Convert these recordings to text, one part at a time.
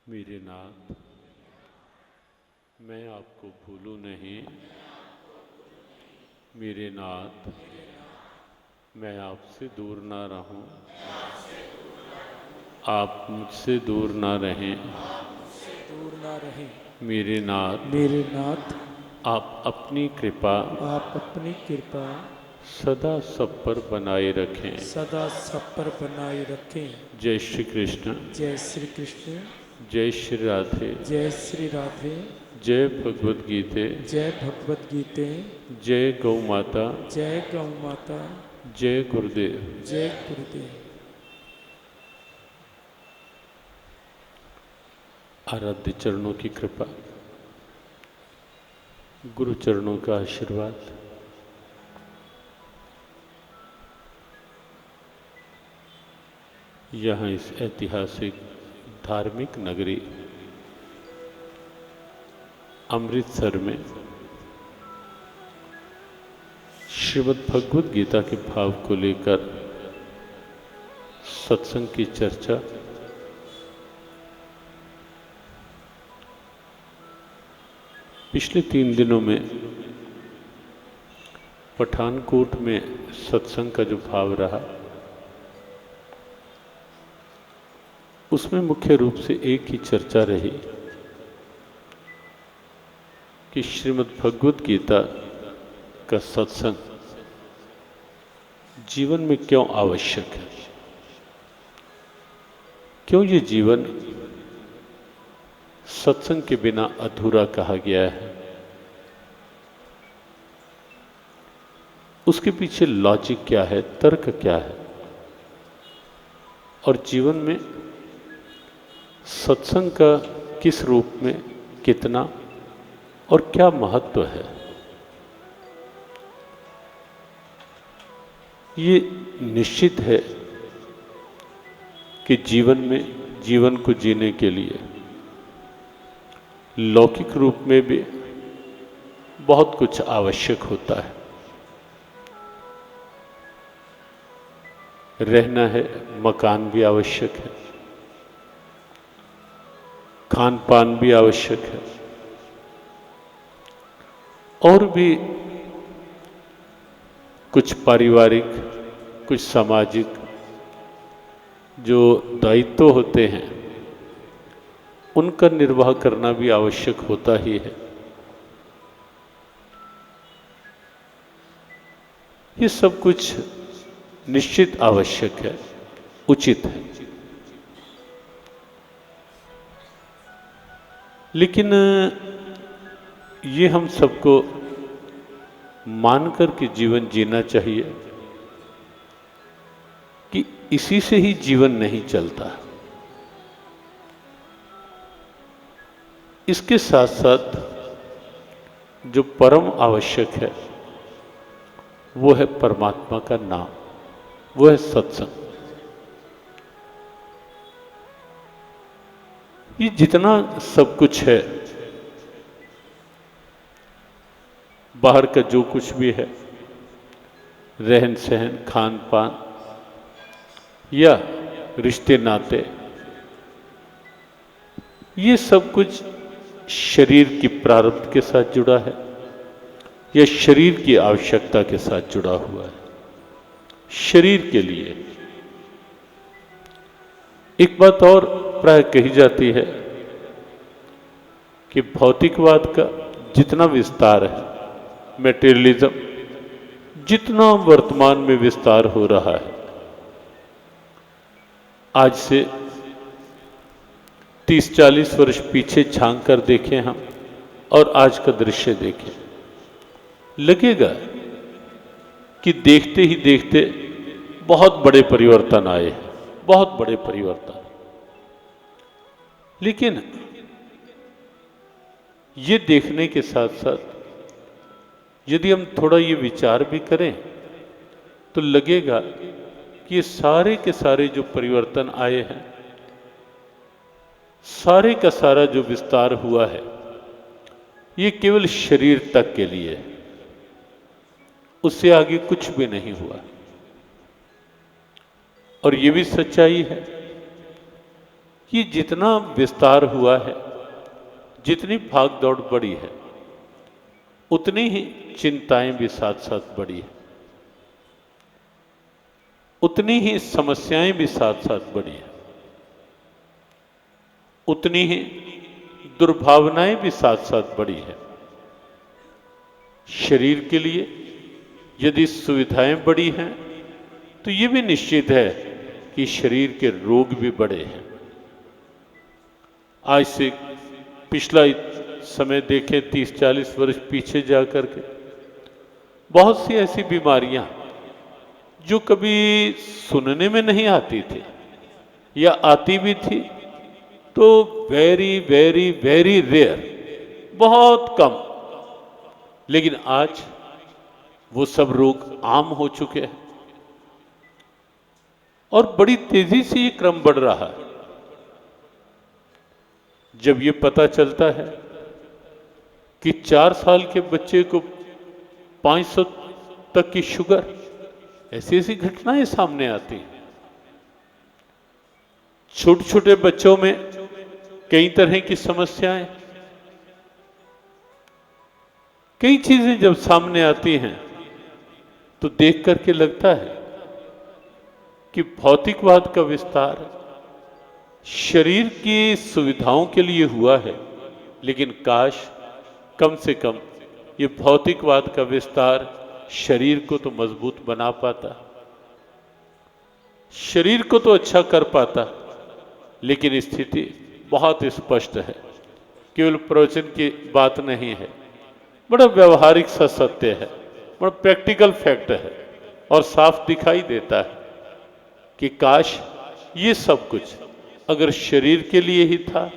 मेरे नाथ, मैं आपको भूलूं नहीं। मेरे नाथ, मैं आपसे दूर ना रहूं। आप मुझसे दूर ना रहें। दूर ना रहें। मेरे नाथ, मेरे नाथ, आप अपनी कृपा आप अपनी कृपा सदा सब पर बनाए रखें। सदा सब पर बनाए रखें। जय श्री कृष्ण। जय श्री कृष्ण। जय श्री राधे। जय श्री राधे। जय भगवद गीते। जय भगवद गीते। जय गौ माता। जय गौ माता। जय गुरुदेव। जय गुरुदेव। आराध्य चरणों की कृपा, गुरु चरणों का आशीर्वाद, यहाँ इस ऐतिहासिक धार्मिक नगरी अमृतसर में श्रीमद् भगवद गीता के भाव को लेकर सत्संग की चर्चा पिछले 3 दिनों में पठानकोट में सत्संग का जो भाव रहा, उसमें मुख्य रूप से एक ही चर्चा रही कि श्रीमद् भगवद गीता का सत्संग जीवन में क्यों आवश्यक है, क्यों ये जीवन सत्संग के बिना अधूरा कहा गया है। उसके पीछे लॉजिक क्या है, तर्क क्या है, और जीवन में सत्संग का किस रूप में कितना और क्या महत्व है, ये निश्चित है कि जीवन में जीवन को जीने के लिए लौकिक रूप में भी बहुत कुछ आवश्यक होता है। रहना है, मकान भी आवश्यक है, खान पान भी आवश्यक है, और भी कुछ पारिवारिक, कुछ सामाजिक जो दायित्व होते हैं, उनका निर्वाह करना भी आवश्यक होता ही है। ये सब कुछ निश्चित आवश्यक है, उचित है, लेकिन ये हम सबको मानकर के जीवन जीना चाहिए कि इसी से ही जीवन नहीं चलता। इसके साथ साथ जो परम आवश्यक है वो है परमात्मा का नाम, वो है सत्संग। ये जितना सब कुछ है, बाहर का जो कुछ भी है, रहन सहन, खान पान या रिश्ते नाते, ये सब कुछ शरीर की प्रारब्ध के साथ जुड़ा है या शरीर की आवश्यकता के साथ जुड़ा हुआ है। शरीर के लिए एक बात और प्राय कही जाती है कि भौतिकवाद का जितना विस्तार है, मटेरियलिज्म जितना वर्तमान में विस्तार हो रहा है, आज से 30-40 वर्ष पीछे झांक कर देखें हम और आज का दृश्य देखें, लगेगा कि देखते ही देखते बहुत बड़े परिवर्तन आए हैं, बहुत बड़े परिवर्तन। लेकिन ये देखने के साथ साथ यदि हम थोड़ा ये विचार भी करें तो लगेगा कि ये सारे के सारे जो परिवर्तन आए हैं, सारे का सारा जो विस्तार हुआ है, ये केवल शरीर तक के लिए है, उससे आगे कुछ भी नहीं हुआ। और ये भी सच्चाई है ये जितना विस्तार हुआ है, जितनी भाग दौड़ बढ़ी है, उतनी ही चिंताएं भी साथ साथ बढ़ी है, उतनी ही समस्याएं भी साथ साथ बढ़ी है, उतनी ही दुर्भावनाएं भी साथ साथ बढ़ी है। शरीर के लिए यदि सुविधाएं बढ़ी हैं तो ये भी निश्चित है कि शरीर के रोग भी बढ़े हैं। आज से पिछला समय देखें 30-40 वर्ष पीछे जा कर के, बहुत सी ऐसी बीमारियां जो कभी सुनने में नहीं आती थी या आती भी थी तो वेरी वेरी वेरी रेयर, बहुत कम, लेकिन आज वो सब रोग आम हो चुके हैं और बड़ी तेजी से ये क्रम बढ़ रहा है। जब ये पता चलता है कि 4 साल के बच्चे को 500 तक की शुगर, ऐसी ऐसी घटनाएं सामने आती हैं। छोटे छोटे बच्चों में कई तरह की समस्याएं, कई चीजें जब सामने आती हैं तो देख करके लगता है कि भौतिकवाद का विस्तार शरीर की सुविधाओं के लिए हुआ है, लेकिन काश कम से कम ये भौतिकवाद का विस्तार शरीर को तो मजबूत बना पाता, शरीर को तो अच्छा कर पाता। लेकिन स्थिति बहुत स्पष्ट है, केवल प्रवचन की बात नहीं है, बड़ा व्यवहारिक सा सत्य है, बड़ा प्रैक्टिकल फैक्ट है और साफ दिखाई देता है कि काश ये सब कुछ अगर शरीर के लिए ही था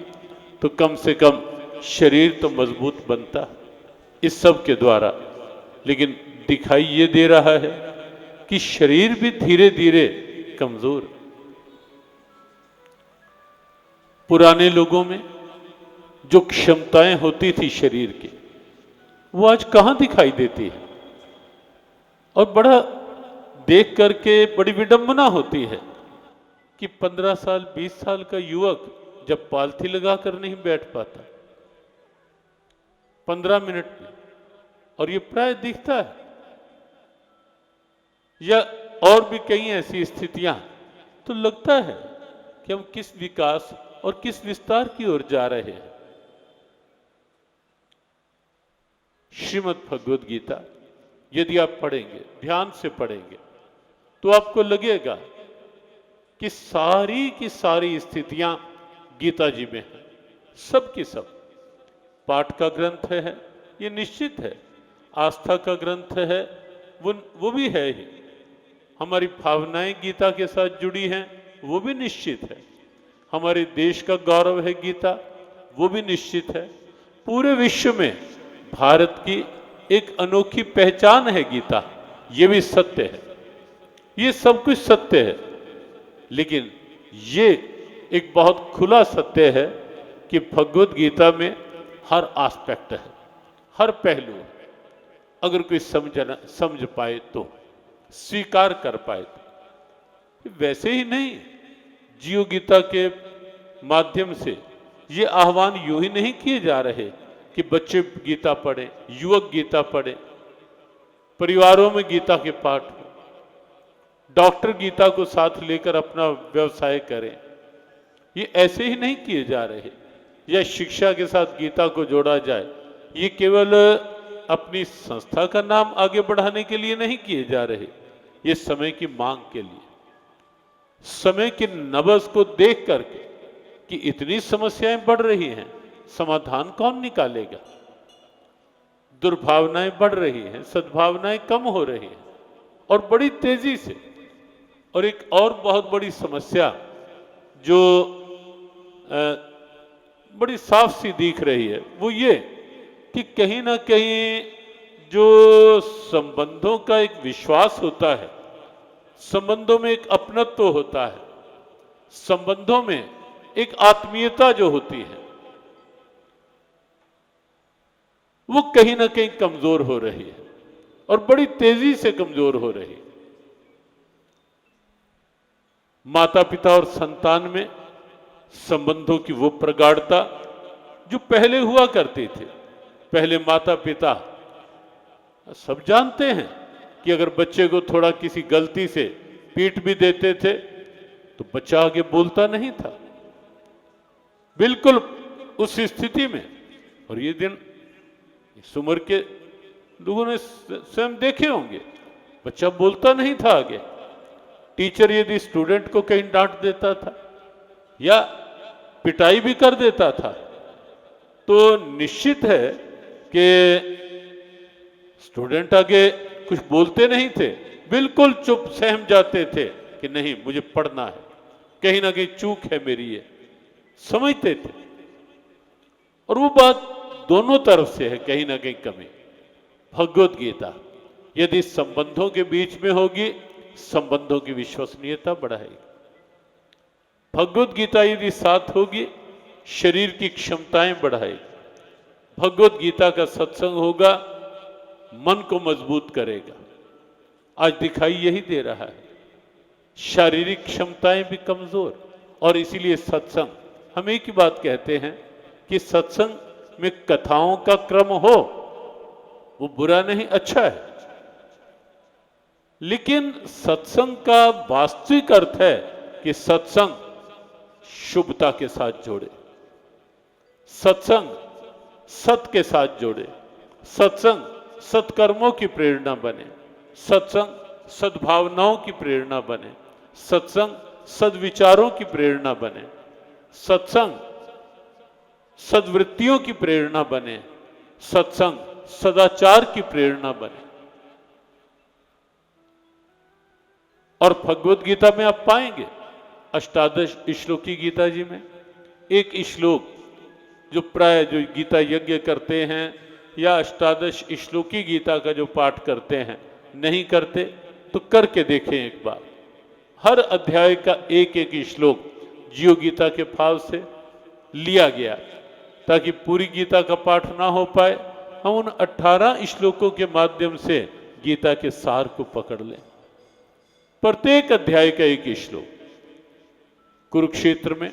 तो कम से कम शरीर तो मजबूत बनता इस सब के द्वारा। लेकिन दिखाई ये दे रहा है कि शरीर भी धीरे धीरे कमजोर। पुराने लोगों में जो क्षमताएं होती थी शरीर की, वो आज कहां दिखाई देती है। और बड़ा देख करके बड़ी विडंबना होती है कि 15 साल 20 साल का युवक जब पालथी लगाकर नहीं बैठ पाता 15 मिनट में, और ये प्राय दिखता है, या और भी कई ऐसी स्थितियां, तो लगता है कि हम किस विकास और किस विस्तार की ओर जा रहे हैं। श्रीमद् भगवद गीता यदि आप पढ़ेंगे, ध्यान से पढ़ेंगे, तो आपको लगेगा कि सारी की सारी स्थितियां गीता जी में हैं, सब की सब। पाठ का ग्रंथ है, ये निश्चित है। आस्था का ग्रंथ है, वो भी है ही। हमारी भावनाएं गीता के साथ जुड़ी हैं, वो भी निश्चित है। हमारे देश का गौरव है गीता, वो भी निश्चित है। पूरे विश्व में भारत की एक अनोखी पहचान है गीता, ये भी सत्य है। ये सब कुछ सत्य है, लेकिन ये एक बहुत खुला सत्य है कि भगवद गीता में हर एस्पेक्ट है, हर पहलू है। अगर कोई समझ पाए तो, स्वीकार कर पाए तो। वैसे ही नहीं, जियो गीता के माध्यम से ये आह्वान यूं ही नहीं किए जा रहे कि बच्चे गीता पढ़ें, युवक गीता पढ़ें, परिवारों में गीता के पाठ हो, डॉक्टर गीता को साथ लेकर अपना व्यवसाय करें। ये ऐसे ही नहीं किए जा रहे, या शिक्षा के साथ गीता को जोड़ा जाए। ये केवल अपनी संस्था का नाम आगे बढ़ाने के लिए नहीं किए जा रहे, ये समय की मांग के लिए, समय की नब्ज को देख करके कि इतनी समस्याएं बढ़ रही हैं, समाधान कौन निकालेगा। दुर्भावनाएं बढ़ रही हैं, सद्भावनाएं कम हो रही हैं और बड़ी तेजी से। और एक और बहुत बड़ी समस्या जो बड़ी साफ सी दिख रही है, वो ये कि कहीं ना कहीं जो संबंधों का एक विश्वास होता है, संबंधों में एक अपनत्व होता है, संबंधों में एक आत्मीयता जो होती है, वो कहीं ना कहीं कमजोर हो रही है और बड़ी तेजी से कमजोर हो रही है। माता पिता और संतान में संबंधों की वो प्रगाढ़ता जो पहले हुआ करती थी। पहले माता पिता सब जानते हैं कि अगर बच्चे को थोड़ा किसी गलती से पीट भी देते थे तो बच्चा आगे बोलता नहीं था, बिल्कुल उस स्थिति में। और ये दिन इस उम्र के लोगों ने स्वयं देखे होंगे, बच्चा बोलता नहीं था आगे। टीचर यदि स्टूडेंट को कहीं डांट देता था या पिटाई भी कर देता था तो निश्चित है कि स्टूडेंट आगे कुछ बोलते नहीं थे, बिल्कुल चुप सहम जाते थे कि नहीं मुझे पढ़ना है, कहीं ना कहीं चूक है मेरी, ये समझते थे। और वो बात दोनों तरफ से है, कहीं ना कहीं कमी। भगवत गीता यदि संबंधों के बीच में होगी, संबंधों की विश्वसनीयता बढ़ाएगी। भगवत गीता यदि साथ होगी, शरीर की क्षमताएं बढ़ाएगी। भगवत गीता का सत्संग होगा, मन को मजबूत करेगा। आज दिखाई यही दे रहा है, शारीरिक क्षमताएं भी कमजोर। और इसीलिए सत्संग, हम एक ही बात कहते हैं कि सत्संग में कथाओं का क्रम हो, वो बुरा नहीं, अच्छा है। लेकिन सत्संग का वास्तविक अर्थ है कि सत्संग शुभता के साथ जोड़े, सत्संग सत के साथ जोड़े, सत्संग सत्कर्मों की प्रेरणा बने, सत्संग सद्भावनाओं की प्रेरणा बने, सत्संग सद्विचारों की प्रेरणा बने, सत्संग सद्वृत्तियों की प्रेरणा बने, सत्संग सदाचार की प्रेरणा बने। और भगवत गीता में आप पाएंगे, अष्टादश श्लोकी गीता जी में एक श्लोक जो प्राय जो गीता यज्ञ करते हैं या अष्टादश श्लोकी गीता का जो पाठ करते हैं, नहीं करते तो करके देखें एक बार। हर अध्याय का एक एक श्लोक जीव गीता के भाव से लिया गया, ताकि पूरी गीता का पाठ ना हो पाए, हम उन 18 श्लोकों के माध्यम से गीता के सार को पकड़ लें। प्रत्येक अध्याय का एक श्लोक। कुरुक्षेत्र में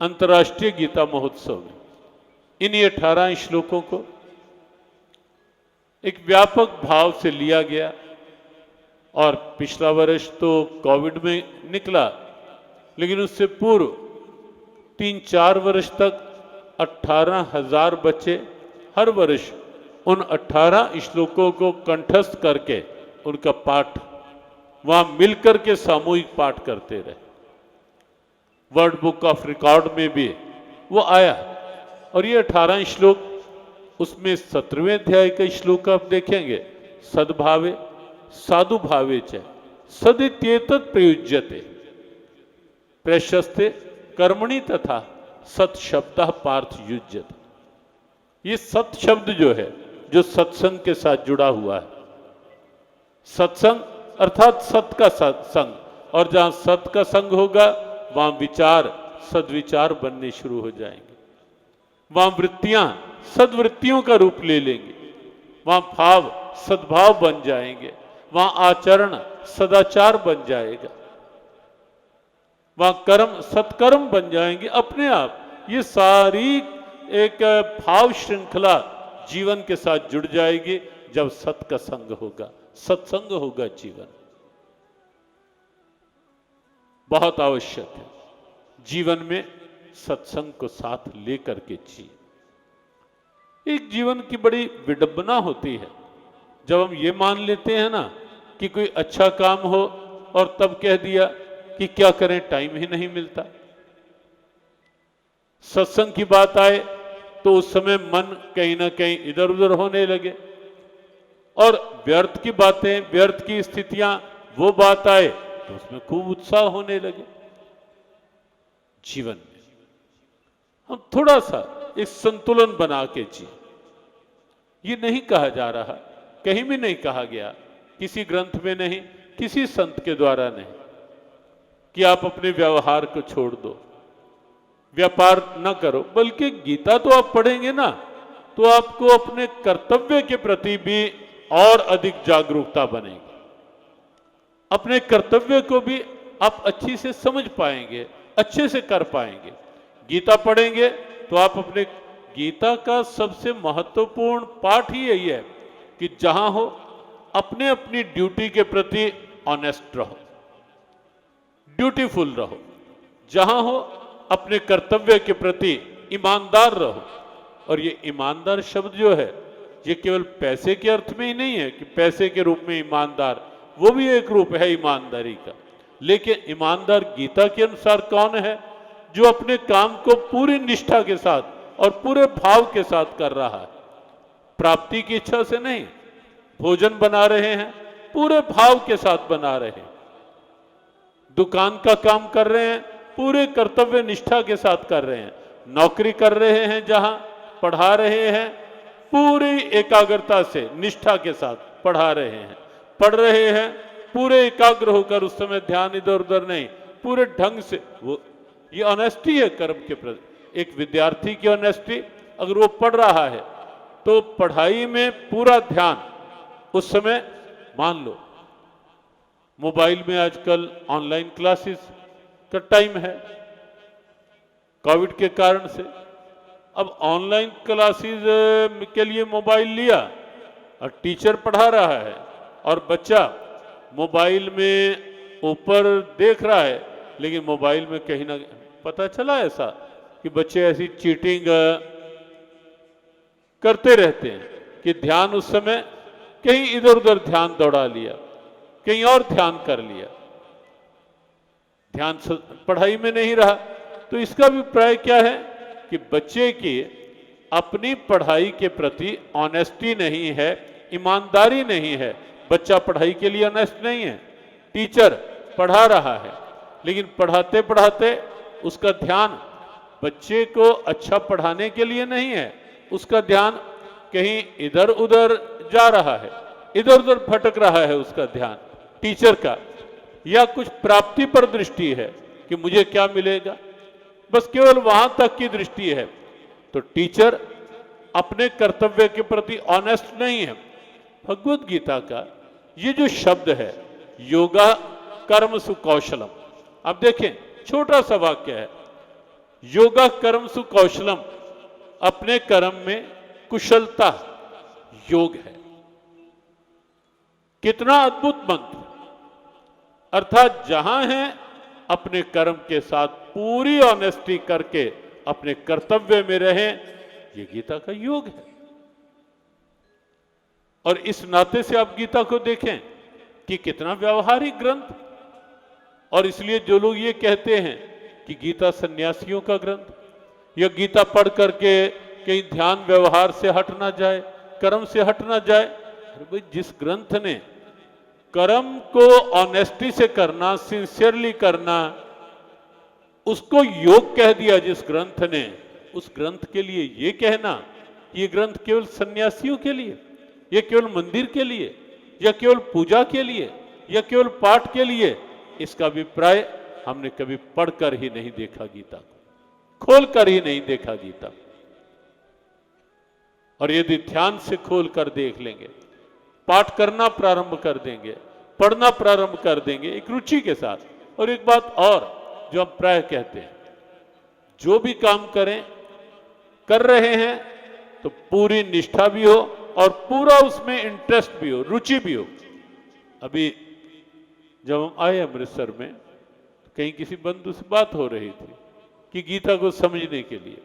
अंतर्राष्ट्रीय गीता महोत्सव में इन्हीं 18 श्लोकों को एक व्यापक भाव से लिया गया। और पिछला वर्ष तो कोविड में निकला, लेकिन उससे पूर्व 3-4 वर्ष तक 18,000 बच्चे हर वर्ष उन 18 श्लोकों को कंठस्थ करके उनका पाठ वहां मिलकर के सामूहिक पाठ करते रहे। वर्ल्ड बुक ऑफ रिकॉर्ड में भी वो आया। और ये 18 श्लोक, उसमें 17वें अध्याय का श्लोक आप देखेंगे, सद्भावे साधु भावे च सदित्येतत् प्रयुज्यते प्रशस्ते कर्मणि तथा सत शब्द पार्थ युज्यते। ये सत शब्द जो है, जो सत्संग के साथ जुड़ा हुआ है, सत्संग अर्थात सत का सत्संग, और जहां सत का संग होगा वहां विचार सद्विचार बनने शुरू हो जाएंगे, वहां वृत्तियां सद्वृत्तियों का रूप ले लेंगी, वहां भाव सद्भाव बन जाएंगे, वहां आचरण सदाचार बन जाएगा, वहां कर्म सत्कर्म बन जाएंगे अपने आप। ये सारी एक भाव श्रृंखला जीवन के साथ जुड़ जाएगी जब सत का संग होगा, सत्संग होगा। जीवन बहुत आवश्यक है, जीवन में सत्संग को साथ लेकर के जिए। एक जीवन की बड़ी विडंबना होती है जब हम ये मान लेते हैं ना कि कोई अच्छा काम हो और तब कह दिया कि क्या करें, टाइम ही नहीं मिलता। सत्संग की बात आए तो उस समय मन कहीं ना कहीं इधर उधर होने लगे, और व्यर्थ की बातें, व्यर्थ की स्थितियां, वो बात आए तो उसमें खूब उत्साह होने लगे। जीवन में हम थोड़ा सा एक संतुलन बना के जिए। ये नहीं कहा जा रहा, कहीं भी नहीं कहा गया, किसी ग्रंथ में नहीं, किसी संत के द्वारा नहीं, कि आप अपने व्यवहार को छोड़ दो, व्यापार न करो। बल्कि गीता तो आप पढ़ेंगे ना, तो आपको अपने कर्तव्य के प्रति भी और अधिक जागरूकता बनेगी, अपने कर्तव्य को भी आप अच्छी से समझ पाएंगे, अच्छे से कर पाएंगे। गीता पढ़ेंगे तो आप अपने गीता का सबसे महत्वपूर्ण पाठ ही यही है कि जहां हो अपने अपनी ड्यूटी के प्रति ऑनेस्ट रहो, ड्यूटीफुल रहो, जहां हो अपने कर्तव्य के प्रति ईमानदार रहो। और ये ईमानदार शब्द जो है ये केवल पैसे के अर्थ में ही नहीं है कि पैसे के रूप में ईमानदार, वो भी एक रूप है ईमानदारी का, लेकिन ईमानदार गीता के अनुसार कौन है? जो अपने काम को पूरी निष्ठा के साथ और पूरे भाव के साथ कर रहा है, प्राप्ति की इच्छा से नहीं। भोजन बना रहे हैं पूरे भाव के साथ बना रहे हैं, दुकान का काम कर रहे हैं पूरे कर्तव्य निष्ठा के साथ कर रहे हैं, नौकरी कर रहे हैं जहां पढ़ा रहे हैं पूरी एकाग्रता से निष्ठा के साथ पढ़ा रहे हैं, पढ़ रहे हैं पूरे एकाग्र होकर, उस समय ध्यान इधर उधर नहीं, पूरे ढंग से। वो ये ऑनेस्टी है कर्म के प्रति। एक विद्यार्थी की ऑनेस्टी, अगर वो पढ़ रहा है तो पढ़ाई में पूरा ध्यान, उस समय मान लो मोबाइल में आजकल ऑनलाइन क्लासेस का टाइम है कोविड के कारण से, अब ऑनलाइन क्लासेस के लिए मोबाइल लिया और टीचर पढ़ा रहा है और बच्चा मोबाइल में ऊपर देख रहा है, लेकिन मोबाइल में कहीं ना पता चला ऐसा कि बच्चे ऐसी चीटिंग करते रहते हैं कि ध्यान उस समय कहीं इधर उधर ध्यान दौड़ा लिया, कहीं और ध्यान कर लिया, ध्यान पढ़ाई में नहीं रहा। तो इसका अभिप्राय क्या है कि बच्चे की अपनी पढ़ाई के प्रति ऑनेस्टी नहीं है, ईमानदारी नहीं है। बच्चा पढ़ाई के लिए ऑनेस्ट नहीं है, टीचर पढ़ा रहा है लेकिन पढ़ाते पढ़ाते उसका ध्यान बच्चे को अच्छा पढ़ाने के लिए नहीं है, उसका ध्यान कहीं इधर उधर जा रहा है, इधर उधर भटक रहा है उसका ध्यान टीचर का, या कुछ प्राप्ति पर दृष्टि है कि मुझे क्या मिलेगा, बस केवल वहां तक की दृष्टि है। तो टीचर अपने कर्तव्य के प्रति ऑनेस्ट नहीं है। भगवत गीता का ये जो शब्द है योगा कर्म सुकौशलम, अब देखें छोटा सा वाक्य है, योगा कर्म सुकौशलम, अपने कर्म में कुशलता योग है। कितना अद्भुत मंत्र, अर्थात जहां है अपने कर्म के साथ पूरी ऑनेस्टी करके अपने कर्तव्य में रहें, ये गीता का योग है। और इस नाते से आप गीता को देखें कि कितना व्यावहारिक ग्रंथ, और इसलिए जो लोग ये कहते हैं कि गीता सन्यासियों का ग्रंथ, या गीता पढ़ करके कहीं ध्यान व्यवहार से हट ना जाए, कर्म से हट ना जाए, अरे भाई जिस ग्रंथ ने कर्म को ऑनेस्टी से करना, सिंसियरली करना, उसको योग कह दिया जिस ग्रंथ ने, उस ग्रंथ के लिए ये कहना ये ग्रंथ केवल सन्यासियों के लिए, ये केवल मंदिर के लिए, या केवल पूजा के लिए, या केवल पाठ के लिए, इसका अभिप्राय हमने कभी पढ़कर ही नहीं देखा गीता को, खोलकर ही नहीं देखा गीता। और यदि ध्यान से खोलकर देख लेंगे, पाठ करना प्रारंभ कर देंगे, पढ़ना प्रारंभ कर देंगे एक रुचि के साथ। और एक बात और जो हम प्राय कहते हैं, जो भी काम करें कर रहे हैं तो पूरी निष्ठा भी हो और पूरा उसमें इंटरेस्ट भी हो, रुचि भी हो। अभी जब हम आए अमृतसर में, कहीं किसी बंधु से बात हो रही थी कि गीता को समझने के लिए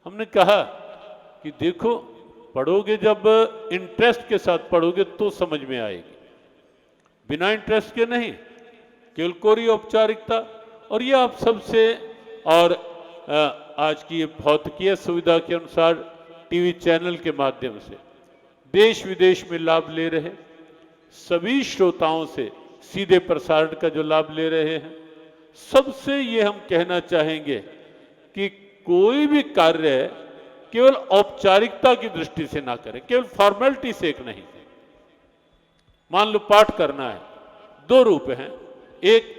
हमने कहा कि देखो पढ़ोगे, जब इंटरेस्ट के साथ पढ़ोगे तो समझ में आएगी, बिना इंटरेस्ट के नहीं, केवल कोरी औपचारिकता। और ये आप सबसे, और आज की भौतिकीय सुविधा के अनुसार टीवी चैनल के माध्यम से देश विदेश में लाभ ले रहे सभी श्रोताओं से सीधे प्रसारण का जो लाभ ले रहे हैं, सबसे ये हम कहना चाहेंगे कि कोई भी कार्य केवल औपचारिकता की दृष्टि से ना करें, केवल फॉर्मेलिटी से एक नहीं। मान लो पाठ करना है, दो रूप हैं, एक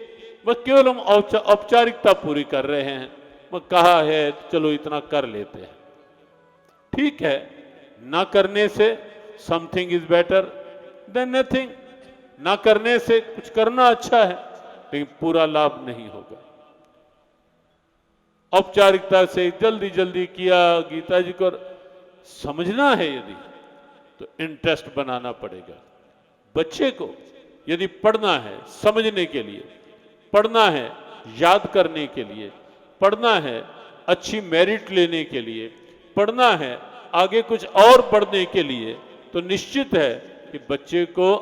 बस केवल हम औपचारिकता पूरी कर रहे हैं, मैं कहा है चलो इतना कर लेते हैं, ठीक है, ना करने से something is better than nothing, ना करने से कुछ करना अच्छा है, लेकिन पूरा लाभ नहीं होगा। औपचारिकता से जल्दी जल्दी किया। गीता जी को समझना है यदि तो इंटरेस्ट बनाना पड़ेगा। बच्चे को यदि पढ़ना है समझने के लिए, पढ़ना है याद करने के लिए, पढ़ना है अच्छी मेरिट लेने के लिए, पढ़ना है आगे कुछ और पढ़ने के लिए, तो निश्चित है कि बच्चे को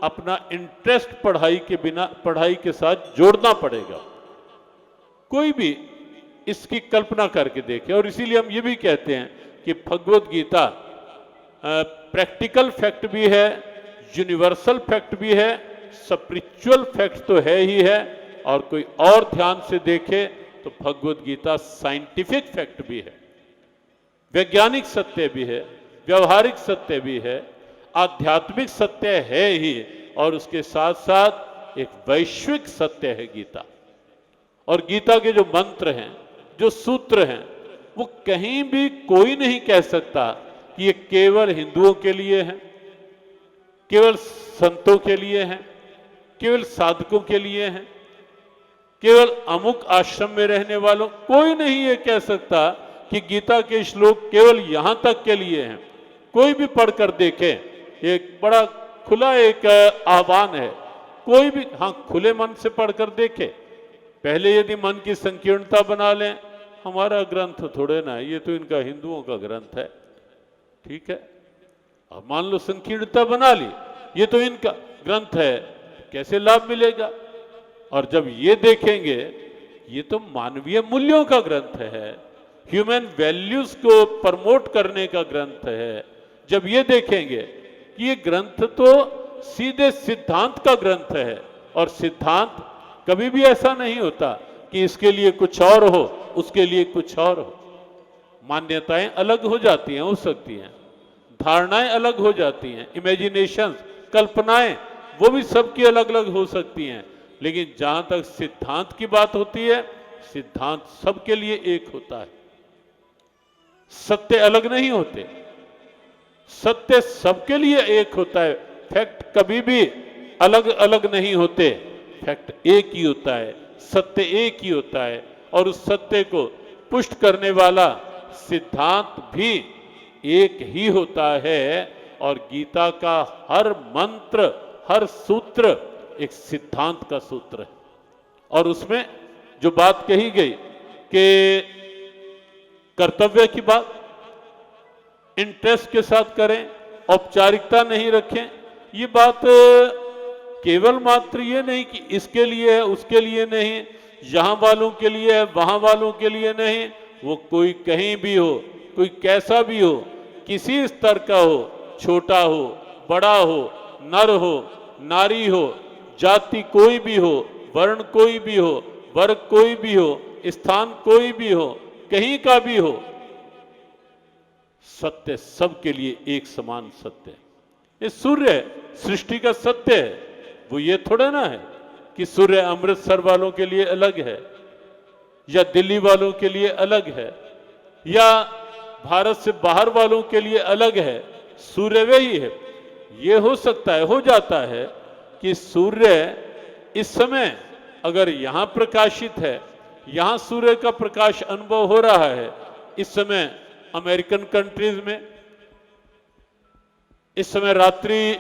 अपना इंटरेस्ट पढ़ाई के साथ जोड़ना पड़ेगा। कोई भी इसकी कल्पना करके देखे। और इसीलिए हम ये भी कहते हैं कि भगवत गीता प्रैक्टिकल फैक्ट भी है, यूनिवर्सल फैक्ट भी है, स्पिरिचुअल फैक्ट तो है ही है, और कोई और ध्यान से देखे तो भगवत गीता साइंटिफिक फैक्ट भी है, वैज्ञानिक सत्य भी है, व्यवहारिक सत्य भी है, आध्यात्मिक सत्य है ही, और उसके साथ साथ एक वैश्विक सत्य है गीता। और गीता के जो मंत्र हैं, जो सूत्र हैं, वो कहीं भी कोई नहीं कह सकता कि ये केवल हिंदुओं के लिए है, केवल संतों के लिए है, केवल साधकों के लिए है, केवल अमुक आश्रम में रहने वालों। कोई नहीं ये कह सकता कि गीता के श्लोक केवल यहां तक के लिए हैं। कोई भी पढ़कर देखे, एक बड़ा खुला एक आह्वान है, कोई भी हाँ खुले मन से पढ़कर देखे। पहले यदि मन की संकीर्णता बना लें, हमारा ग्रंथ थोड़े ना, ये तो इनका हिंदुओं का ग्रंथ है, ठीक है। अब मान लो संकीर्णता बना ली, ये तो इनका ग्रंथ है, कैसे लाभ मिलेगा। और जब ये देखेंगे ये तो मानवीय मूल्यों का ग्रंथ है, ह्यूमन वैल्यूज को प्रमोट करने का ग्रंथ है, जब ये देखेंगे कि ये ग्रंथ तो सीधे सिद्धांत का ग्रंथ है, और सिद्धांत कभी भी ऐसा नहीं होता कि इसके लिए कुछ और हो, उसके लिए कुछ और हो। मान्यताएं अलग हो जाती हैं, हो सकती हैं, धारणाएं अलग हो जाती हैं, इमेजिनेशंस, कल्पनाएं, वो भी सबकी अलग अलग हो सकती हैं, लेकिन जहां तक सिद्धांत की बात होती है, सिद्धांत सबके लिए एक होता है। सत्य अलग नहीं होते, सत्य सबके लिए एक होता है। फैक्ट कभी भी अलग अलग नहीं होते, फैक्ट एक ही होता है, सत्य एक ही होता है, और उस सत्य को पुष्ट करने वाला सिद्धांत भी एक ही होता है। और गीता का हर मंत्र, हर सूत्र एक सिद्धांत का सूत्र है। और उसमें जो बात कही गई कि कर्तव्य की बात इंटरेस्ट के साथ करें, औपचारिकता नहीं रखें, ये बात केवल मात्र ये नहीं कि इसके लिए है, उसके लिए नहीं, यहां वालों के लिए है, वहां वालों के लिए नहीं। वो कोई कहीं भी हो, कोई कैसा भी हो, किसी स्तर का हो, छोटा हो, बड़ा हो, नर हो, नारी हो, जाति कोई भी हो, वर्ण कोई भी हो, वर्ग कोई भी हो, स्थान कोई भी हो, कहीं का भी हो, सत्य सबके लिए एक समान सत्य है। ये सूर्य सृष्टि का सत्य है। वो ये थोड़ा ना है कि सूर्य अमृतसर वालों के लिए अलग है, या दिल्ली वालों के लिए अलग है, या भारत से बाहर वालों के लिए अलग है। सूर्य वही है। ये हो सकता है, हो जाता है कि सूर्य इस समय अगर यहां प्रकाशित है, यहां सूर्य का प्रकाश अनुभव हो रहा है, इस समय अमेरिकन कंट्रीज में इस समय रात्रि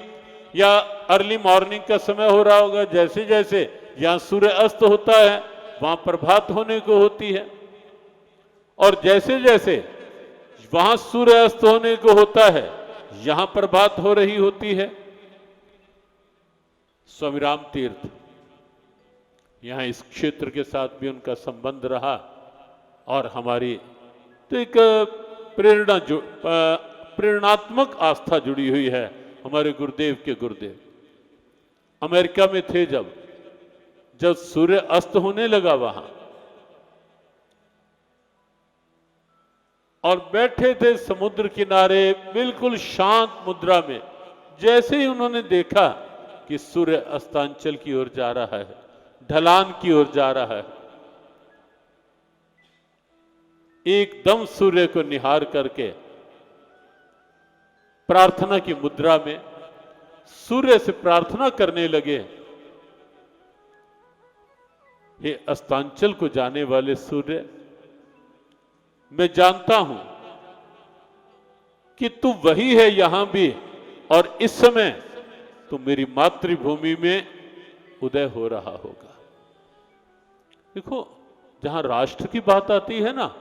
या अर्ली मॉर्निंग का समय हो रहा होगा। जैसे जैसे यहां सूर्य अस्त होता है, वहां प्रभात होने को होती है, और जैसे जैसे वहां सूर्य अस्त होने को होता है, यहां प्रभात हो रही होती है। स्वामी राम तीर्थ, यहां इस क्षेत्र के साथ भी उनका संबंध रहा, और हमारी तो एक प्रेरणात्मक आस्था जुड़ी हुई है हमारे गुरुदेव के गुरुदेव। अमेरिका में थे जब सूर्य अस्त होने लगा वहां, और बैठे थे समुद्र किनारे बिल्कुल शांत मुद्रा में। जैसे ही उन्होंने देखा कि सूर्य अस्तांचल की ओर जा रहा है, ढलान की ओर जा रहा है, एकदम सूर्य को निहार करके प्रार्थना की मुद्रा में सूर्य से प्रार्थना करने लगे, हे अस्तांचल को जाने वाले सूर्य, मैं जानता हूं कि तू वही है यहां भी, और इस समय तू मेरी मातृभूमि में उदय हो रहा होगा। देखो, जहां राष्ट्र की बात आती है ना,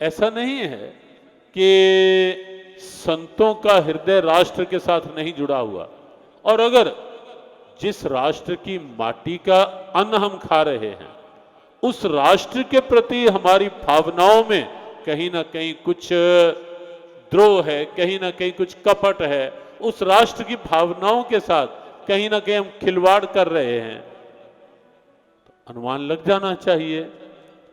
ऐसा नहीं है कि संतों का हृदय राष्ट्र के साथ नहीं जुड़ा हुआ, और अगर जिस राष्ट्र की माटी का अन्न हम खा रहे हैं, उस राष्ट्र के प्रति हमारी भावनाओं में कहीं ना कहीं कुछ द्रोह है, कहीं ना कहीं कुछ कपट है, उस राष्ट्र की भावनाओं के साथ कहीं ना कहीं हम खिलवाड़ कर रहे हैं, तो अनुमान लग जाना चाहिए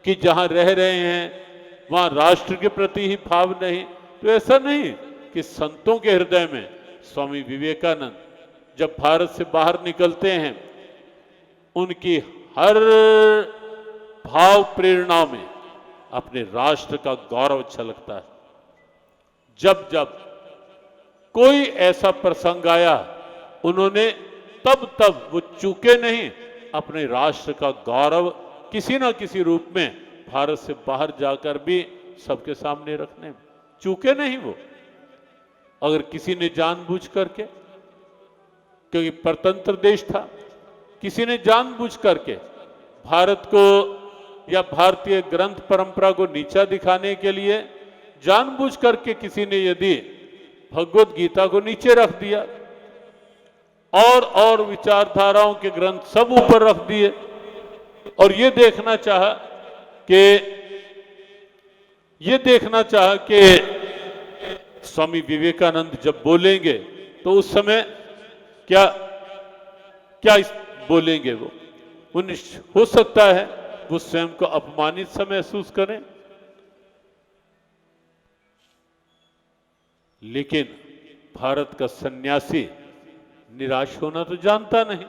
कि जहां रह रहे हैं वहां राष्ट्र के प्रति ही भाव नहीं। तो ऐसा नहीं कि संतों के हृदय में, स्वामी विवेकानंद जब भारत से बाहर निकलते हैं, उनकी हर भाव प्रेरणा में अपने राष्ट्र का गौरव छलकता है। जब जब कोई ऐसा प्रसंग आया, उन्होंने तब तब वो चूके नहीं, अपने राष्ट्र का गौरव किसी ना किसी रूप में भारत से बाहर जाकर भी सबके सामने रखने में चूके नहीं वो। अगर किसी ने जानबूझ करके, क्योंकि परतंत्र देश था, किसी ने जानबूझ करके भारत को या भारतीय ग्रंथ परंपरा को नीचा दिखाने के लिए जानबूझ करके किसी ने यदि भगवत गीता को नीचे रख दिया और विचारधाराओं के ग्रंथ सब ऊपर रख दिए, और ये देखना चाहा कि स्वामी विवेकानंद जब बोलेंगे तो उस समय क्या बोलेंगे वो हो सकता है वो स्वयं को अपमानित सा महसूस करें। लेकिन भारत का सन्यासी निराश होना तो जानता नहीं।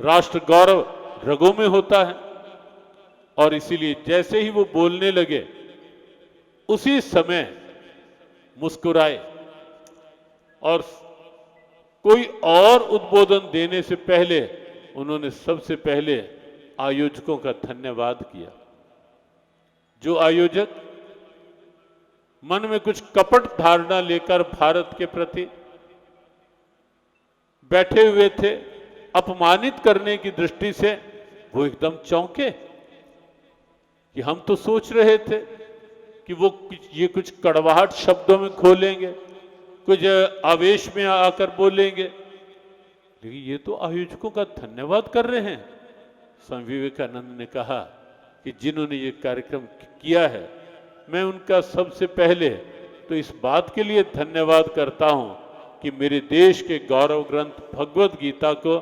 राष्ट्र गौरव रगों में होता है, और इसीलिए जैसे ही वो बोलने लगे उसी समय मुस्कुराए, और कोई और उद्बोधन देने से पहले उन्होंने सबसे पहले आयोजकों का धन्यवाद किया। जो आयोजक मन में कुछ कपट धारणा लेकर भारत के प्रति बैठे हुए थे, अपमानित करने की दृष्टि से, वो एकदम चौंके कि हम तो सोच रहे थे कि वो ये कुछ कड़वाहट शब्दों में खोलेंगे, कुछ आवेश में आकर बोलेंगे, लेकिन ये तो आयोजकों का धन्यवाद कर रहे हैं। स्वामी विवेकानंद ने कहा कि जिन्होंने ये कार्यक्रम किया है, मैं उनका सबसे पहले तो इस बात के लिए धन्यवाद करता हूं कि मेरे देश के गौरव ग्रंथ भगवत गीता को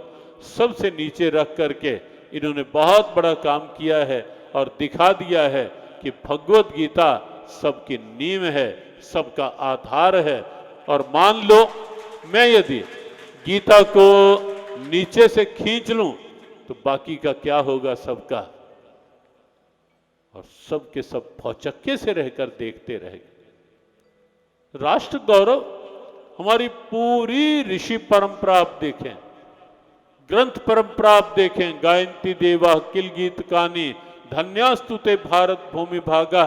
सबसे नीचे रख करके इन्होंने बहुत बड़ा काम किया है और दिखा दिया है कि भगवत गीता सबकी नींव है, सबका आधार है। और मान लो मैं यदि गीता को नीचे से खींच लूं तो बाकी का क्या होगा सबका, और सब के सब भौचक्के से रहकर देखते रहेंगे। राष्ट्र गौरव हमारी पूरी ऋषि परंपरा आप देखें, ग्रंथ परंपरा आप देखें, गायंती देवा किल गीत कानी धन्यास्तुते भारत भूमि भागा,